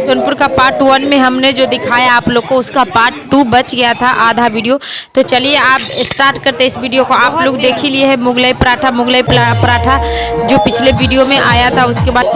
सोनपुर का पार्ट 1 में हमने जो दिखाया आप लोग को उसका पार्ट 2 बच गया था आधा वीडियो। तो चलिए आप स्टार्ट करते इस वीडियो को। आप लोग देख ही लिए है मुगलई पराठा जो पिछले वीडियो में आया था। उसके बाद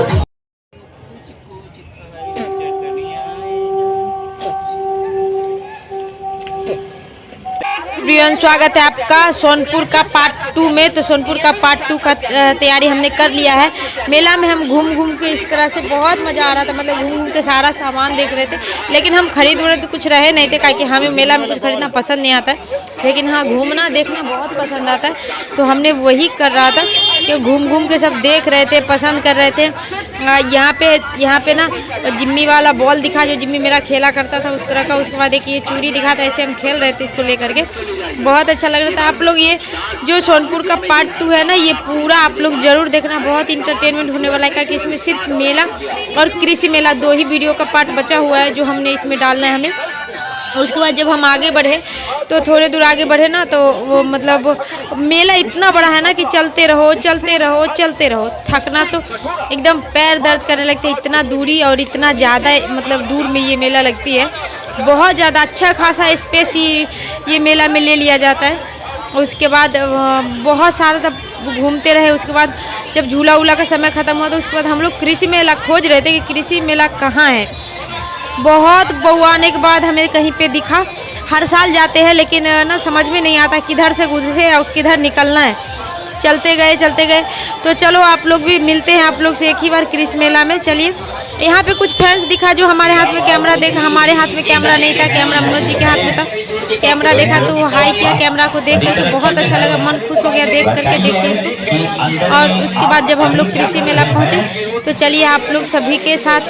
स्वागत है आपका सोनपुर का पार्ट 2 में। तो सोनपुर का पार्ट 2 का तैयारी हमने कर लिया है। मेला में हम घूम घूम के इस तरह से बहुत मज़ा आ रहा था, मतलब घूम घूम के सारा सामान देख रहे थे। लेकिन हम खरीद तो कुछ रहे नहीं थे, क्योंकि हमें मेला में कुछ खरीदना पसंद नहीं आता है। लेकिन हाँ, घूमना देखना बहुत पसंद आता है। तो हमने वही कर रहा था कि घूम घूम के सब देख रहे थे, पसंद कर रहे थे। यहाँ पे ना जिम्मी वाला बॉल दिखा, जो जिम्मी मेरा खेला करता था उस तरह का। उसके बाद एक ये चूड़ी दिखा था, ऐसे हम खेल रहे थे इसको लेकर के, बहुत अच्छा लग रहा था। आप लोग ये जो सोनपुर का पार्ट 2 है ना, ये पूरा आप लोग जरूर देखना, बहुत इंटरटेनमेंट होने वाला है। क्योंकि इसमें सिर्फ मेला और कृषि मेला 2 ही वीडियो का पार्ट बचा हुआ है जो हमने इसमें डालना है हमें। उसके बाद जब हम आगे बढ़े तो थोड़े दूर आगे बढ़े ना, तो वो मतलब मेला इतना बड़ा है ना कि चलते रहो चलते रहो चलते रहो, थकना तो एकदम पैर दर्द करने लगते हैं। इतना दूरी और इतना ज़्यादा मतलब दूर में ये मेला लगती है, बहुत ज़्यादा अच्छा खासा स्पेस ही ये मेला में ले लिया जाता है। उसके बाद बहुत सारा तब घूमते रहे। उसके बाद जब झूला उला का समय ख़त्म हुआ तो उसके बाद हम लोग कृषि मेला खोज रहे थे कि कृषि मेला कहाँ है। बहुत बौआने के बाद हमें कहीं पे दिखा। हर साल जाते हैं लेकिन ना समझ में नहीं आता किधर से गुजरे और किधर निकलना है। चलते गए। तो चलो आप लोग भी मिलते हैं आप लोग से एक ही बार कृषि मेला में। चलिए, यहाँ पे कुछ फैंस दिखा जो हमारे हाथ में कैमरा देखा। हमारे हाथ में कैमरा नहीं था, कैमरा मनोज जी के हाथ में था। कैमरा देखा तो हाई किया, कैमरा को देख करके बहुत अच्छा लगा, मन खुश हो गया देख करके। देखिए इसको। और उसके बाद जब हम लोग कृषि मेला पहुँचे तो चलिए आप लोग सभी के साथ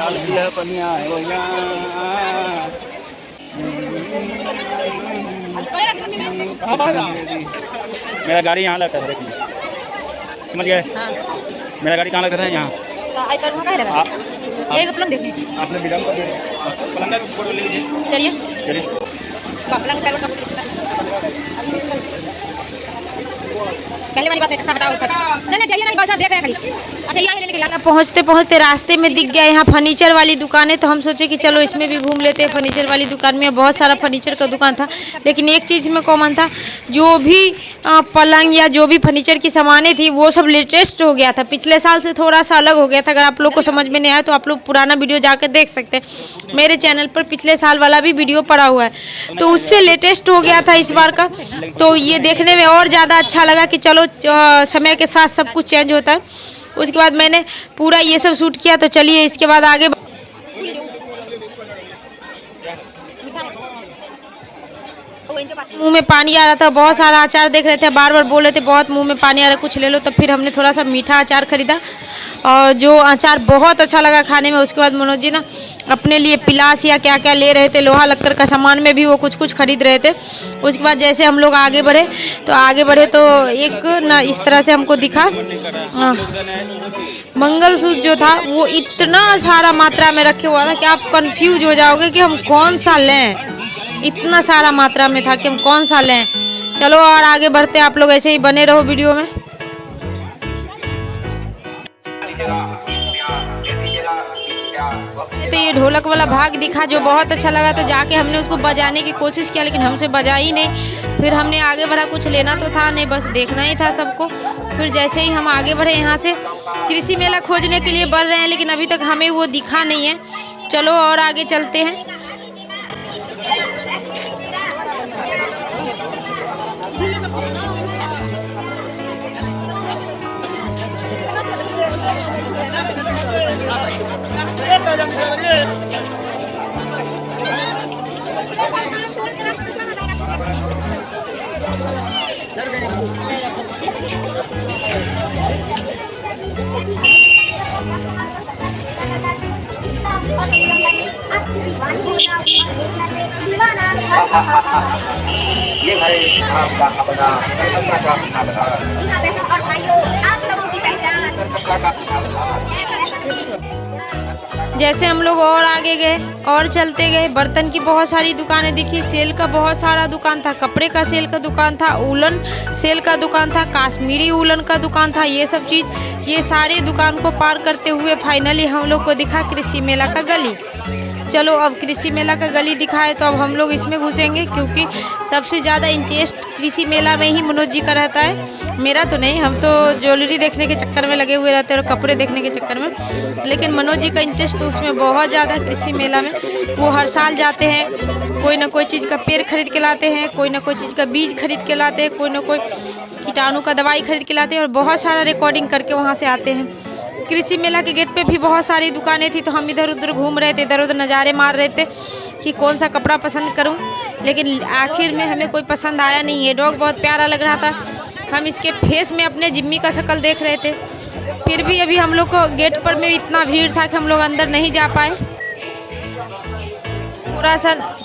मेरा गाड़ी यहाँ लगता है, समझ गए? हाँ। मेरा गाड़ी कहाँ लगता है? यहाँ। एक पलंग देखिए, आपने विलम्ब कर दिया। पलंग का फोटो ले लीजिए। चलिए। पहले वाली बात नहीं, पहुँचते पहुँचते रास्ते में दिख गया यहाँ फर्नीचर वाली दुकान है। तो हम सोचे कि चलो इसमें भी घूम लेते हैं। फर्नीचर वाली दुकान में बहुत सारा फर्नीचर का दुकान था, लेकिन एक चीज़ में कॉमन था, जो भी पलंग या जो भी फर्नीचर की सामानें थी वो सब लेटेस्ट हो गया था। पिछले साल से थोड़ा सा अलग हो गया था। अगर आप लोग को समझ में नहीं आया तो आप लोग पुराना वीडियो जाकर देख सकते हैं। मेरे चैनल पर पिछले साल वाला भी वीडियो पड़ा हुआ है, तो उससे लेटेस्ट हो गया था इस बार का। तो ये देखने में और ज़्यादा अच्छा लगा कि चलो समय के साथ सब कुछ चेंज होता है। उसके बाद मैंने पूरा ये सब शूट किया। तो चलिए इसके बाद आगे मुंह में पानी आ रहा था, बहुत सारा अचार देख रहे थे, बार बार बोल रहे थे बहुत मुंह में पानी आ रहा है, कुछ ले लो। तो फिर हमने थोड़ा सा मीठा अचार खरीदा और जो अचार बहुत अच्छा लगा खाने में। उसके बाद मनोज जी ना अपने लिए पिलास या क्या क्या ले रहे थे, लोहा लक्कर का सामान में भी वो कुछ कुछ खरीद रहे थे। उसके बाद जैसे हम लोग आगे बढ़े तो एक ना इस तरह से हमको दिखा मंगलसूत्र जो था वो इतना सारा मात्रा में रखे हुआ था कि आप कंफ्यूज हो जाओगे कि हम कौन सा लें। इतना सारा मात्रा में था कि हम कौन सा लें। चलो और आगे बढ़ते हैं, आप लोग ऐसे ही बने रहो वीडियो में। तो ये ढोलक वाला भाग दिखा जो बहुत अच्छा लगा, तो जाके हमने उसको बजाने की कोशिश किया, लेकिन हमसे बजा ही नहीं। फिर हमने आगे बढ़ा, कुछ लेना तो था नहीं, बस देखना ही था सबको। फिर जैसे ही हम आगे बढ़े यहाँ से कृषि मेला खोजने के लिए बढ़ रहे हैं, लेकिन अभी तक हमें वो दिखा नहीं है। चलो और आगे चलते हैं। ये भाई आपका अपना जैसे हम लोग और आगे गए और चलते गए, बर्तन की बहुत सारी दुकानें दिखी, सेल का बहुत सारा दुकान था, कपड़े का सेल का दुकान था, उलन सेल का दुकान था, काश्मीरी उलन का दुकान था। ये सब चीज़, ये सारी दुकान को पार करते हुए फाइनली हम लोग को दिखा कृषि मेला का गली। चलो अब कृषि मेला का गली दिखाए तो अब हम लोग इसमें घुसेंगे, क्योंकि सबसे ज़्यादा इंटरेस्ट कृषि मेला में ही मनोज जी का रहता है। मेरा तो नहीं, हम तो ज्वेलरी देखने के चक्कर में लगे हुए रहते हैं और कपड़े देखने के चक्कर में, लेकिन मनोज जी का इंटरेस्ट तो उसमें बहुत ज़्यादा है कृषि मेला में। वो हर साल जाते हैं, कोई ना कोई चीज़ का पेड़ खरीद के लाते हैं, कोई ना कोई चीज़ का बीज खरीद के लाते हैं, कोई ना कोई कीटाणु का दवाई खरीद के लाते हैं और बहुत सारा रिकॉर्डिंग करके वहाँ से आते हैं। कृषि मेला के गेट पे भी बहुत सारी दुकानें थी, तो हम इधर उधर घूम रहे थे, इधर उधर नज़ारे मार रहे थे कि कौन सा कपड़ा पसंद करूं, लेकिन आखिर में हमें कोई पसंद आया नहीं। ये डॉग बहुत प्यारा लग रहा था, हम इसके फेस में अपने जिम्मी का शक्ल देख रहे थे। फिर भी अभी हम लोग को गेट पर में इतना भीड़ था कि हम लोग अंदर नहीं जा पाए।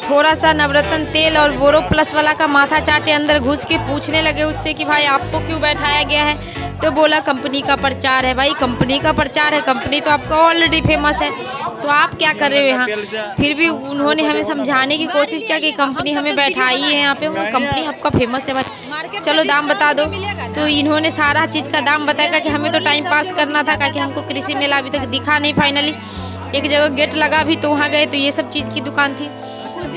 थोड़ा सा नवरत्न तेल और बोरो प्लस वाला का माथा चाटे अंदर घुस के पूछने लगे उससे कि भाई आपको क्यों बैठाया गया है, तो बोला कंपनी का प्रचार है। भाई कंपनी का प्रचार है, कंपनी तो आपका ऑलरेडी फेमस है, तो आप क्या कर रहे हो यहाँ। फिर भी उन्होंने हमें समझाने की कोशिश किया कि कंपनी हमें बैठाई है यहाँ पे, कंपनी आपका फेमस है भाई, चलो दाम बता दो। तो इन्होंने सारा चीज़ का दाम बताया कि हमें तो टाइम पास करना था, कि हमको कृषि मेला अभी तक दिखा नहीं। फाइनली एक जगह गेट लगा भी तो वहाँ गए तो ये सब चीज़ की दुकान थी।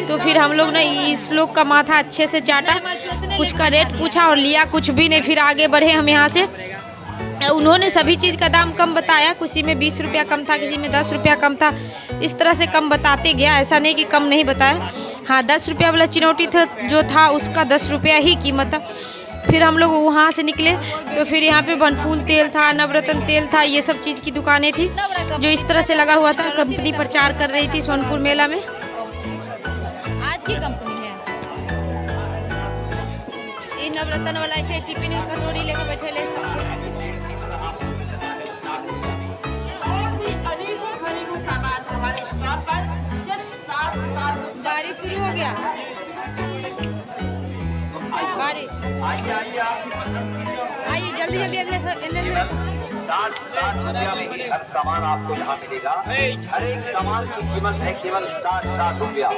तो फिर हम लोग ने इस लोग का माथा अच्छे से चाटा, कुछ का रेट पूछा और लिया कुछ भी नहीं। फिर आगे बढ़े हम यहाँ से। उन्होंने सभी चीज़ का दाम कम बताया, किसी में 20 रुपया कम था, किसी में 10 रुपया कम था, इस तरह से कम बताते गया, ऐसा नहीं कि कम नहीं बताया। हाँ 10 रुपया वाला चिनौटी था जो था उसका 10 रुपया ही कीमत था। फिर हम लोग वहाँ से निकले तो फिर यहाँ पे बनफूल तेल था, नवरत्न तेल था, ये सब चीज़ की दुकानें थी जो इस तरह से लगा हुआ था। कंपनी प्रचार कर रही थी सोनपुर मेला में। आज की कंपनी है ये नवरत्न वाला, ऐसे टिफिन कटोरी लेके बैठे ले सब। बारिश शुरू हो गया, बारिश आइए जल्दी जल्दी 60 रुपया में ही हर सामान आपको यहाँ मिलेगा। हर एक सामान की कीमत है केवल 60 रुपया।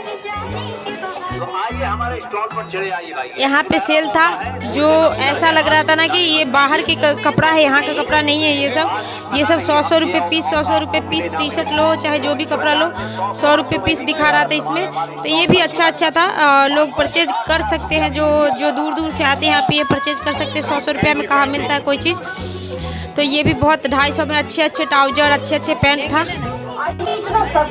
तो आइए हमारे स्टॉल पर चले आइए भाई। यहाँ पे सेल था जो ऐसा लग रहा था ना कि ये बाहर के कपड़ा है, यहाँ का कपड़ा नहीं है। ये सब 100 रुपये पीस, 100 रुपये पीस टी शर्ट लो चाहे जो भी कपड़ा लो, 100 रुपये पीस दिखा रहा था इसमें। तो ये भी अच्छा था, लोग परचेज कर सकते हैं, जो दूर दूर से आते हैं यहाँ पे ये परचेज कर सकते हैं। 100 रुपये में कहाँ मिलता है कोई चीज़। तो ये भी बहुत 250 में अच्छे ट्राउजर, अच्छे पैंट था। 250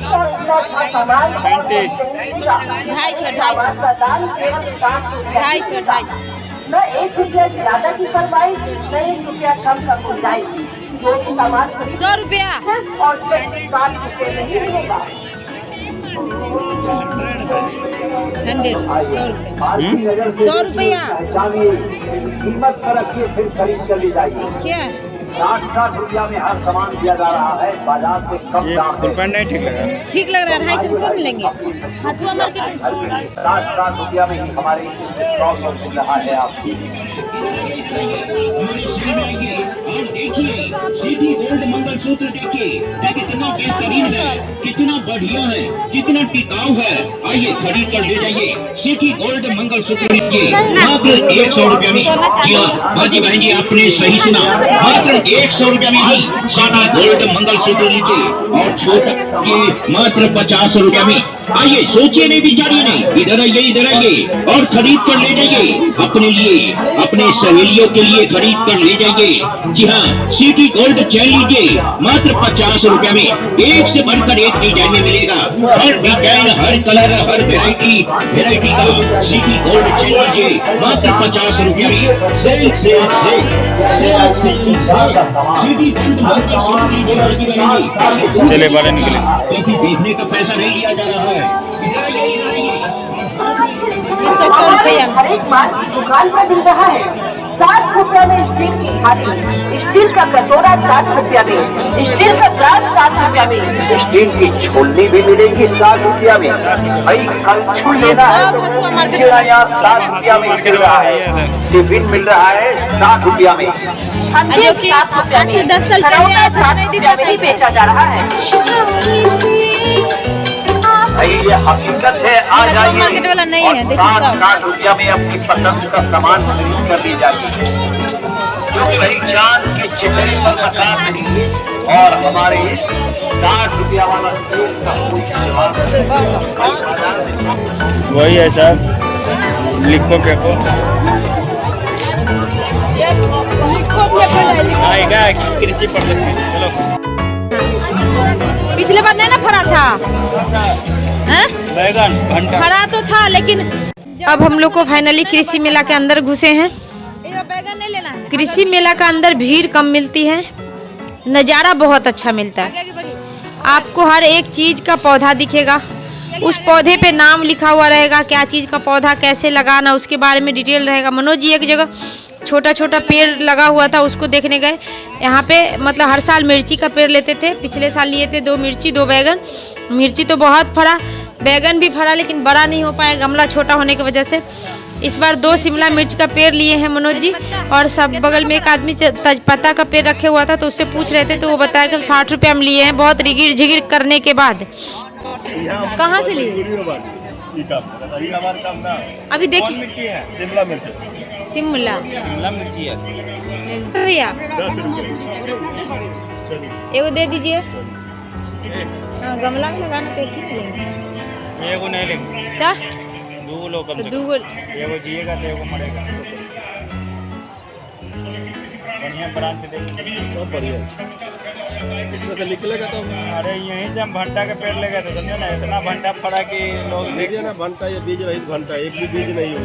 न 1 रुपया ज्यादा की फरमाइश, न 1 रुपया कम का गुंजाइश। जो भी सामान 100 रुपया और 60 रुपये में ही मिलेगा। 100 रुपया कीमत पर रखिए फिर खरीद कर ले जाइए। क्या 60 रुपया में हर सामान दिया जा रहा है, बाजार से कम ये दाम फुल पैंट नहीं ठीक लग रहा। ठीक लग रहा है। 250 रुपये मिलेंगे। हथुआ मार्केट 60 रुपया में ही हमारे स्टॉल पर मिल रहा है आपको। देखिए सिटी गोल्ड मंगलसूत्र देखिए कितना बेहतरीन है, कितना बढ़िया है, कितना टिकाऊ है। आइए खरीद कर ले जाइए। सिटी गोल्ड मंगलसूत्र लीजिए मात्र 100 रुपया में। हाजी बहन जी आपने सही सुना, मात्र 100 रुपया में ही सिटी गोल्ड मंगलसूत्र लीजिए और छोटा के मात्र 50 रुपया में। आइए सोचिए नहीं विचारिए नहीं, इधर आइए और खरीद कर ले जाइए अपने लिए, अपने सहेलियों के लिए खरीद कर ले जाइए। जी हाँ, सिटी गोल्ड चैन लीजिए मात्र 50 रुपया में। एक से बढ़कर एक डिजाइन में मिलेगा, हर डिजाइन, हर कलर, हर वेरायटी का सिटी गोल्ड चैन लीजिए मात्र 50 रुपया में। सेल सिटी गोल्ड चले बाहर निकले। क्योंकि देखने का पैसा नहीं लिया जा रहा है। हर एक माल दुकान पर मिल रहा है। 60 रुपया में स्टील की थाली, स्टील का कटोरा 60 रुपया में, स्टील का ग्लास 60 रुपया में, स्टील की छोलनी भी मिलेगी 60 रुपया में। भाई कलछुल लेना है तो किराया 60 रुपया में मिल रहा है। टिफिन मिल रहा है 60 रुपया में। 60 रुपया में, 10 साल पहले आया था, 60 रुपया में ही बेचा जा रहा है। भाई ये हकीकत है, आ जाइए मार्केट वाला नहीं है, देखिए और साहब। 60 रुपया में अपनी पसंद का सामान खरीद कर ले जाइए। क्योंकि भाई चांद के चेहरे पर नकाब नहीं है। और हमारे इस 60 रुपया वाला स्टील का कोई इस्तेमाल वही है सब, लिखो पेको आएगा कृषि प्रदर्शनी। चलो पिछले बार नहीं ना फरा था, हैं? बैगन भंटा फरा तो था, लेकिन अब हम लोग को फाइनली कृषि मेला के अंदर घुसे हैं। बैगन नहीं लेना है, कृषि मेला का अंदर भीड़ कम मिलती है, नज़ारा बहुत अच्छा मिलता है। आगे बढ़िए। आपको हर एक चीज़ का पौधा दिखेगा, उस पौधे पे नाम लिखा हुआ रहेगा, क्या चीज़ का पौधा कैसे लगाना उसके बारे में डिटेल रहेगा। मनोज जी एक जगह छोटा छोटा पेड़ लगा हुआ था, उसको देखने गए। यहाँ पे मतलब हर साल मिर्ची का पेड़ लेते थे, पिछले साल लिए थे 2 मिर्ची 2 बैगन। मिर्ची तो बहुत फरा, बैगन भी फरा, लेकिन बड़ा नहीं हो पाया गमला छोटा होने की वजह से। इस बार 2 शिमला मिर्च का पेड़ लिए हैं मनोज जी, और सब बगल में एक आदमी तेजपत्ता का पेड़ रखे हुआ था, तो उससे पूछ रहे थे तो वो बताया कि 60 रुपया में लिए हैं, बहुत रिगिर झिगिर करने के बाद। कहाँ से लिए? अभी देखिए, मिर्ची है, शिमला मिर्च, शिमला शिमला मिर्ची है। भैया 10 रुपये। एगो दे दीजिए। हाँ, गमला में लगाना तो एक ही मिलेंगे। एगो नहीं लेंगे, क्या? 2 लोग कम तो से 2 कम। एगो जिएगा तो एगो मरेगा। बढ़िया ब्रांच से देंगे, सब बढ़िया इसमें से निकलेगा तो। अरे यहीं से हम भंटा के पेड़ ले गए थे, समझो ना, इतना भंटा फड़ा कि लोग देखिए ना, भंटा ये बीज रहित भंटा, एक भी बीज नहीं हो।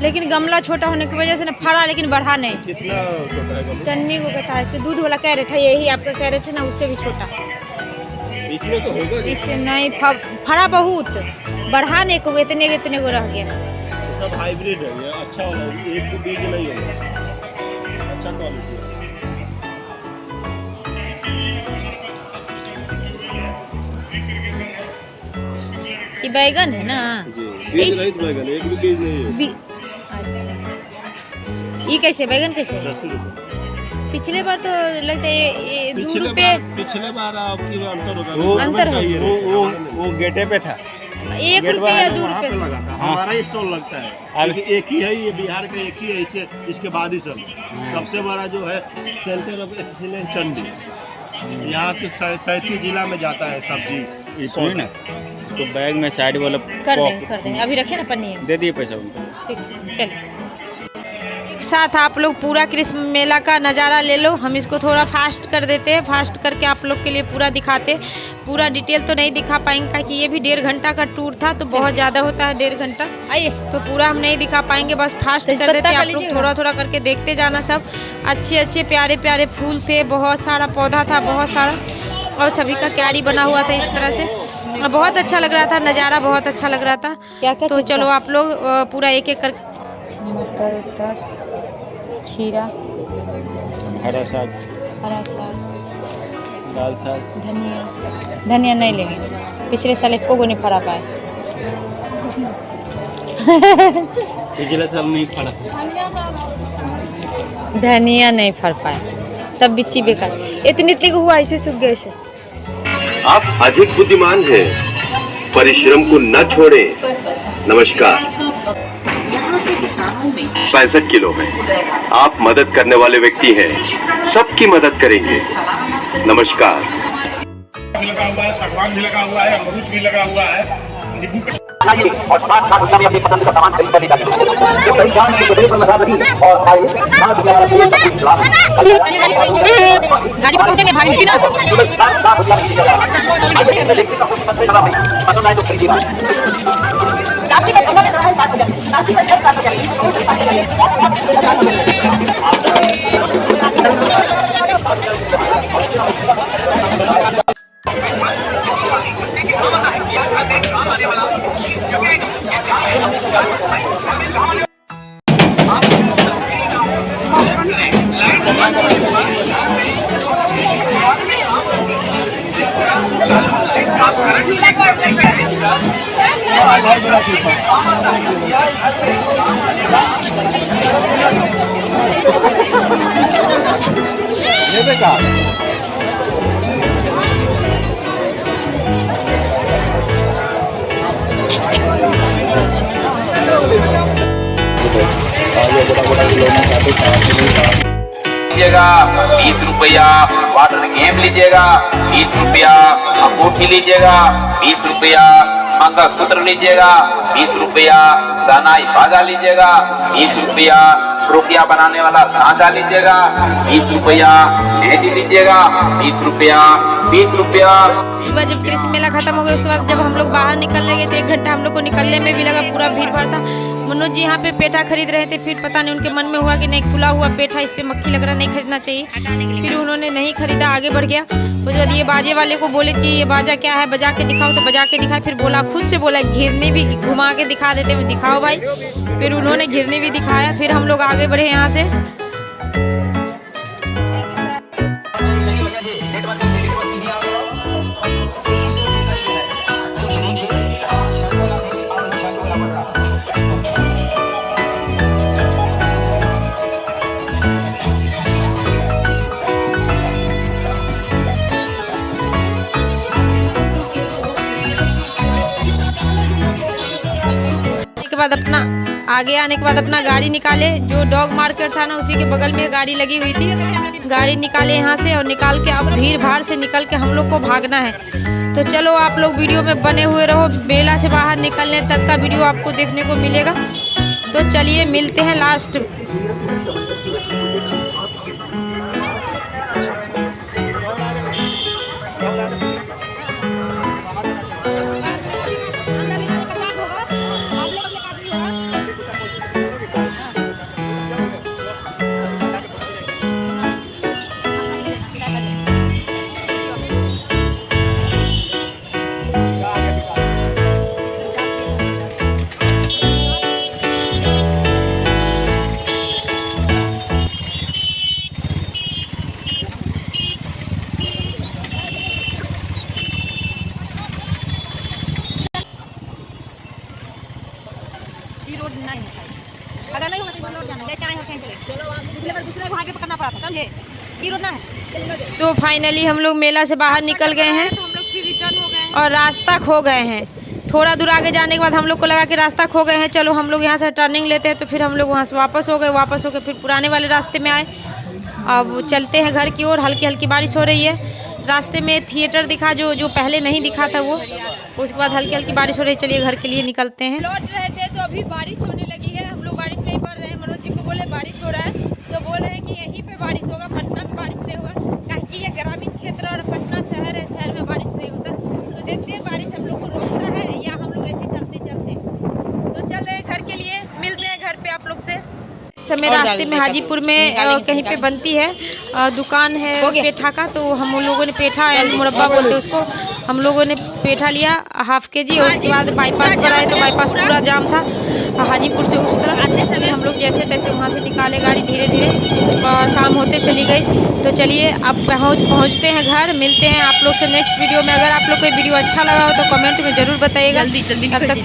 लेकिन गमला छोटा होने की वजह से ना फड़ा, लेकिन बढ़ा नहीं। कितना छोटा है गमला? चन्नी को कहा है, दूध वाला कह रहे थे, यही आपका कह रहे थे ना, उससे भी छोटा। इसमें तो होगा, इससे नहीं फड़ा बहुत, बढ़ा नहीं को इतने को रह गया। सब हाइब्रिड है, ये अच्छा होगा, एक भी बीज नहीं होगा, अच्छा क्वालिटी है। ये बैगन है ना, बीज रहित बैगन, एक भी बीज नहीं है। अच्छा, ये कैसे बैगन कैसे? 10 रुपये। पिछले बार तो लगता है ये 2 रुपये। पिछले बार आपकी अंतर होगा, अंतर वो गेटे पे था, 1 रुपये या 2 रुपये। हमारा ही स्टॉल लगता है, एक ही है, ये बिहार का एक ही है, इसे इसके बाद ही सबसे बड़ा जो है सेंटर ऑफ एक्सीलेंस चंडी, यहाँ से 37 जिला में जाता है सब्जी ना। तो बैग में साइड वाला कर देंगे, अभी रखे ना पन्नी दे दिए पैसा उनको। ठीक, चल। एक साथ आप लोग पूरा कृषि मेला का नज़ारा ले लो। हम इसको थोड़ा फास्ट कर देते हैं, फास्ट करके आप लोग के लिए पूरा दिखाते। पूरा डिटेल तो नहीं दिखा पाएंगे क्योंकि ये भी 1.5 घंटा का टूर था, तो बहुत ज़्यादा होता है 1.5 घंटा, आइए। तो पूरा हम नहीं दिखा पाएंगे, बस फास्ट कर देते हैं। आप लोग थोड़ा थोड़ा करके देखते जाना। सब अच्छे अच्छे प्यारे प्यारे फूल थे, बहुत सारा पौधा था, बहुत सारा, और सभी का क्यारी बना हुआ था इस तरह से। बहुत अच्छा लग रहा था, नज़ारा बहुत अच्छा लग रहा था। क्या-क्या तो चलो आप लोग पूरा एक एक कर। मटर, खीरा, हरा साग, दाल साग, धनिया नहीं लेंगे, पिछले साल एको को नहीं फरा पाए। पिछले साल नहीं फड़ा, धनिया नहीं फर पाए, सब बिच्ची बेकार। इतनी हुआ ऐसे सूख गए से। आप अधिक बुद्धिमान हैं, परिश्रम को न छोड़े। नमस्कार। 65 किलो में आप मदद करने वाले व्यक्ति हैं, सबकी मदद करेंगे। नमस्कार। लगा हुआ है, सागवान भी लगा हुआ है, अमरूद भी लगा हुआ है, नींबू का और 60 रुपया में अपनी पसंद का सामान खरीद कर ले जाइए। वो कई जान की बजट पर लगा रही और आए 60 रुपया वाला तेल तक खिला। गाड़ी पर पहुंचेंगे, भाग निकली ना। पसंद आए तो खरीदिएगा। लीजिएगा 20 रुपया, वाटर गेम लीजिएगा 20 रुपया, अंगूठी लीजिएगा 20 रुपया, मंगलसूत्र लीजिएगा 20 रुपया, शहनाई बाजा लीजिएगा 20 रुपया, रुपया बनाने वाला सांचा लीजिएगा 20 रुपया, मेहंदी लीजिएगा 20 रुपया, 20 रुपया। उसके बाद जब कृषि मेला खत्म हो गया उसके बाद जब हम लोग बाहर निकलने गए थे 1 घंटा हम लोग को निकलने में भी लगा, पूरा भीड़ भाड़ था। मनोज जी यहाँ पे पेठा खरीद रहे थे, फिर पता नहीं उनके मन में हुआ कि नहीं खुला हुआ पेठा इस पे मक्खी लग रहा, नहीं खरीदना चाहिए, फिर उन्होंने नहीं खरीदा, आगे बढ़ गया। उसके बाद ये बाजे वाले को बोले कि ये बाजा क्या है, बजा के दिखाओ, तो बजा के दिखाया, फिर बोला खुद से बोला घिरनी भी घुमा के दिखा देते हैं, दिखाओ भाई, फिर उन्होंने घिरनी भी दिखाया, फिर हम लोग आगे बढ़े यहाँ से। के बाद अपना आगे आने के बाद अपना गाड़ी निकाले, जो डॉग मार्केट था ना उसी के बगल में गाड़ी लगी हुई थी, गाड़ी निकाले यहाँ से और निकाल के अब भीड़ भाड़ से निकल के हम लोग को भागना है। तो चलो आप लोग वीडियो में बने हुए रहो, मेला से बाहर निकलने तक का वीडियो आपको देखने को मिलेगा। तो चलिए मिलते हैं लास्ट। अगर नहीं होगा तो रोड जाना, जैसे आए हो चले चलो, आप दूसरे बार दूसरे को आगे पकड़ना पड़ा था, समझे? ये रोड ना है। तो फाइनली हम लोग मेला से बाहर निकल गए हैं और रास्ता खो गए हैं। थोड़ा दूर आगे जाने के बाद हम लोग को लगा कि रास्ता खो गए हैं, चलो हम लोग यहाँ से टर्निंग लेते हैं, तो फिर हम लोग वहाँ से वापस हो गए, वापस होकर फिर पुराने वाले रास्ते में आए। अब चलते हैं घर की ओर, हल्की हल्की बारिश हो रही है, रास्ते में थिएटर दिखा जो पहले नहीं दिखा था वो, उसके बाद हल्की हल्की बारिश हो रही है, चलिए घर के लिए निकलते हैं। लौट रहे थे तो अभी बारिश होने लगी है, हम लोग बारिश में ही पड़ रहे हैं। मनोज जी को बोले बारिश हो रहा है तो बोल रहे हैं कि यहीं पे बारिश होगा, पटना में बारिश नहीं होगा, क्योंकि ये ग्रामीण क्षेत्र और पटना शहर है, शहर में बारिश नहीं होता। तो देखते हैं बारिश हम लोग को रोकता है या हम लोग ऐसे चलते चलते। तो चल रहे हैं घर के लिए, मिलते हैं घर पे आप लोग से। समय रास्ते में हाजीपुर में कहीं पे बनती है दुकान है पेठा का, तो हम लोगों ने पेठा एंड मुरब्बा बोलते हैं उसको, हम लोगों ने पेठा लिया ½ kg। और उसके बाद बाईपास पर आए तो बाईपास पूरा जाम था हाजीपुर से उस तरफ, हम लोग जैसे तैसे वहाँ से निकाले गाड़ी धीरे धीरे और शाम होते चली गई। तो चलिए अब पहुँचते हैं घर, मिलते हैं आप लोग से नेक्स्ट वीडियो में। अगर आप लोग को वीडियो अच्छा लगा हो तो कमेंट में ज़रूर बताइएगा। तब तक